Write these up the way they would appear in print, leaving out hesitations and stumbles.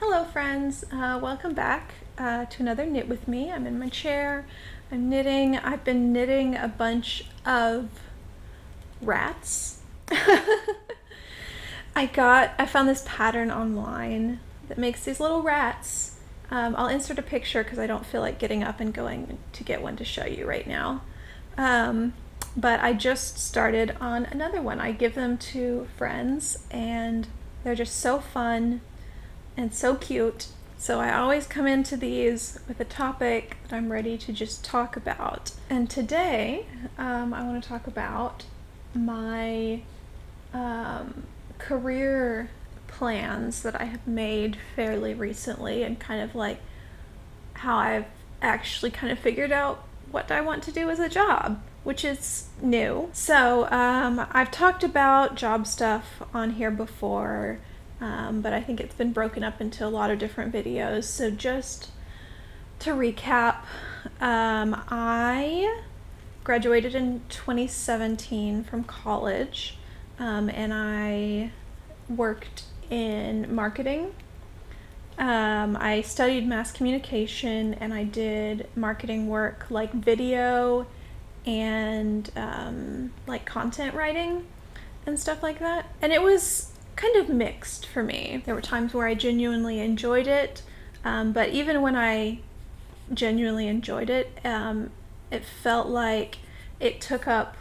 Hello friends, welcome back to another Knit With Me. I'm in my chair, I'm knitting. I've been knitting a bunch of rats. I found this pattern online that makes these little rats. I'll insert a picture because I don't feel like getting up and going to get one to show you right now. But I just started on another one. I give them to friends and they're just so fun and so cute. So I always come into these with a topic that I'm ready to just talk about. And today I want to talk about my career plans that I have made fairly recently, and kind of like how I've actually kind of figured out what I want to do as a job, which is new. So I've talked about job stuff on here before, but I think it's been broken up into a lot of different videos. So just to recap, I graduated in 2017 from college, and I worked in marketing. I studied mass communication and I did marketing work like video and like content writing and stuff like that. And it was kind of mixed for me. There were times where I genuinely enjoyed it, but even when I genuinely enjoyed it, it felt like it took up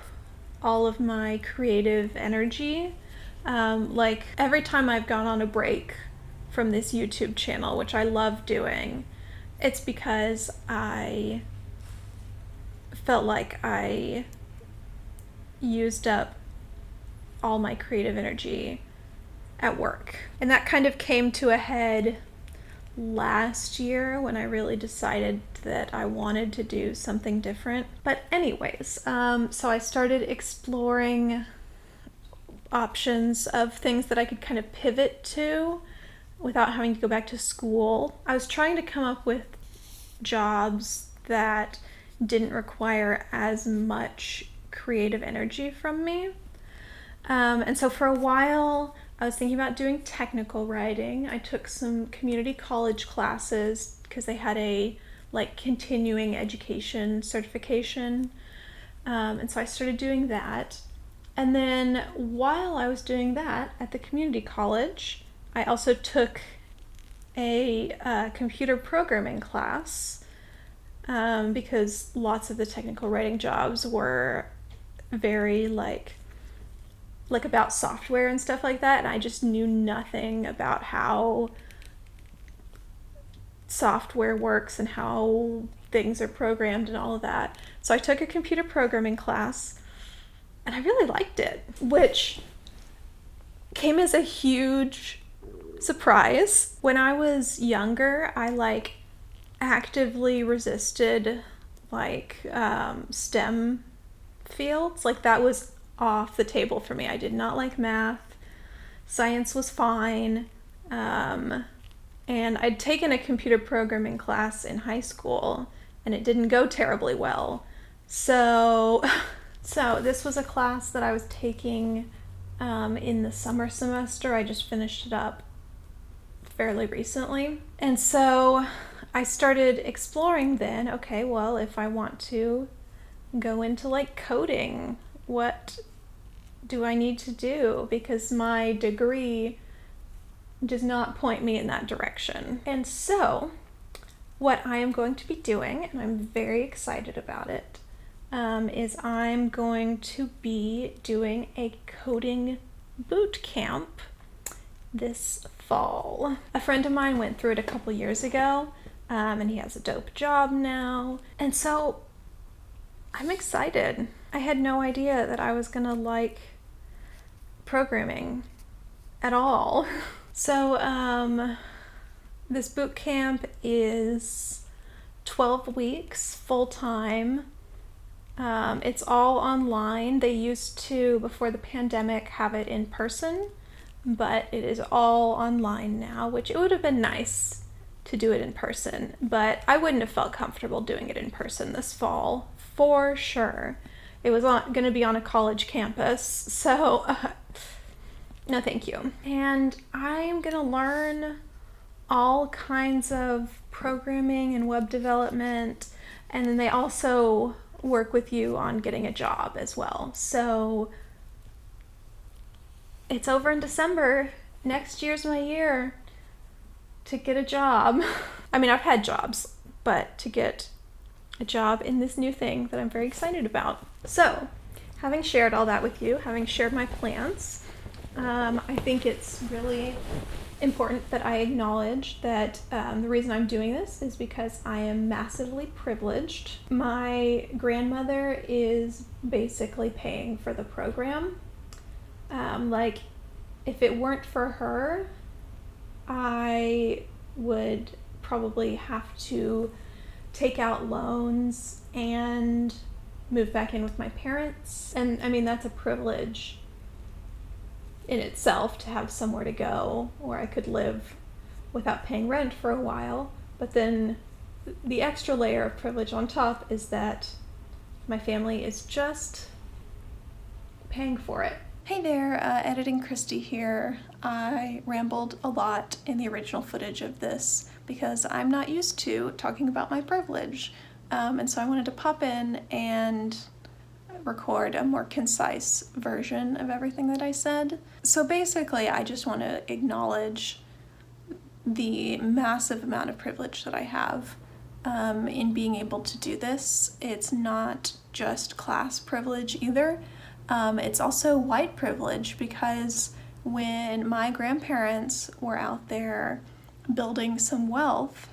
all of my creative energy. Like every time I've gone on a break from this YouTube channel, which I love doing, it's because I felt like I used up all my creative energy at work. And that kind of came to a head last year when I really decided that I wanted to do something different. But anyways, so I started exploring options of things that I could kind of pivot to without having to go back to school. I was trying to come up with jobs that didn't require as much creative energy from me. And so for a while, I was thinking about doing technical writing. I took some community college classes because they had a like continuing education certification. And so I started doing that. And then while I was doing that at the community college, I also took a computer programming class, because lots of the technical writing jobs were very like about software and stuff like that, and I just knew nothing about how software works and how things are programmed and all of that. So I took a computer programming class and I really liked it, which came as a huge surprise. When I was younger, I like actively resisted like STEM fields. Like that was off the table for me. I did not like math. Science was fine. And I'd taken a computer programming class in high school and it didn't go terribly well. So this was a class that I was taking in the summer semester. I just finished it up fairly recently. And so I started exploring then, okay, well, if I want to go into like coding, what do I need to do? Because my degree does not point me in that direction. And so what I am going to be doing, and I'm very excited about it, is I'm going to be doing a coding boot camp this fall. A friend of mine went through it a couple years ago, and he has a dope job now. And so I'm excited. I had no idea that I was gonna like programming at all. So this boot camp is 12 weeks full-time. It's all online. They used to, before the pandemic, have it in person, but it is all online now, which it would have been nice to do it in person, but I wouldn't have felt comfortable doing it in person this fall, for sure. It was going to be on a college campus, so no thank you. And I'm going to learn all kinds of programming and web development, and then they also work with you on getting a job as well. So it's over in December. Next year's my year to get a job. I mean, I've had jobs, but to get a job in this new thing that I'm very excited about. So, having shared all that with you, having shared my plans, I think it's really important that I acknowledge that the reason I'm doing this is because I am massively privileged. My grandmother is basically paying for the program. Like, if it weren't for her, I would probably have to take out loans and move back in with my parents. And I mean, that's a privilege in itself to have somewhere to go where I could live without paying rent for a while. But then the extra layer of privilege on top is that my family is just paying for it. Hey there, Editing Christy here. I rambled a lot in the original footage of this because I'm not used to talking about my privilege. And so I wanted to pop in and record a more concise version of everything that I said. So basically, I just want to acknowledge the massive amount of privilege that I have in being able to do this. It's not just class privilege either. It's also white privilege, because when my grandparents were out there building some wealth,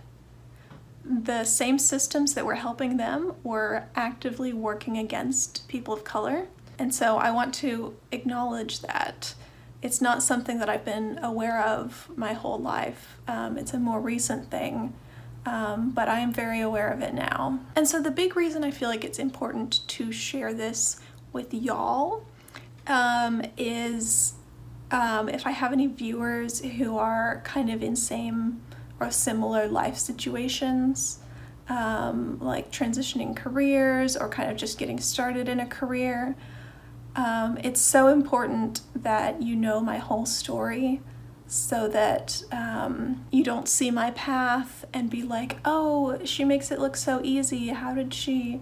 the same systems that were helping them were actively working against people of color. And so I want to acknowledge that. It's not something that I've been aware of my whole life. It's a more recent thing, but I am very aware of it now. And so the big reason I feel like it's important to share this with y'all is if I have any viewers who are kind of in same or similar life situations, like transitioning careers or kind of just getting started in a career. It's so important that you know my whole story so that you don't see my path and be like, oh, she makes it look so easy. How did she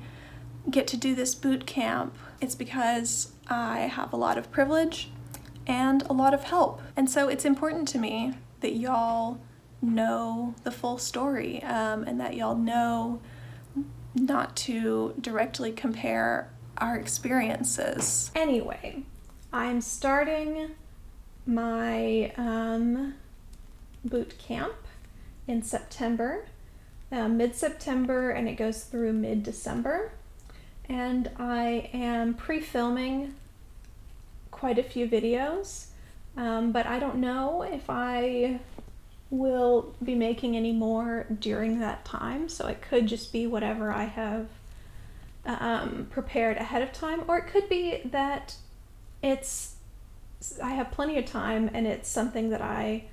get to do this boot camp? It's because I have a lot of privilege and a lot of help. And so it's important to me that y'all know the full story, and that y'all know not to directly compare our experiences. Anyway, I'm starting my boot camp in September, mid-September, and it goes through mid-December. And I am pre-filming quite a few videos, but I don't know if I will be making any more during that time, so it could just be whatever I have prepared ahead of time, or it could be that I have plenty of time and it's something that I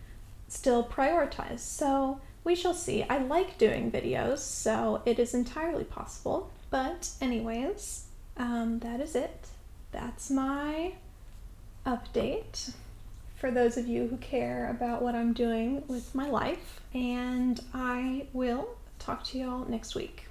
still prioritize. So we shall see. I like doing videos, so it is entirely possible. But anyways, that is it. That's my update for those of you who care about what I'm doing with my life, and I will talk to y'all next week.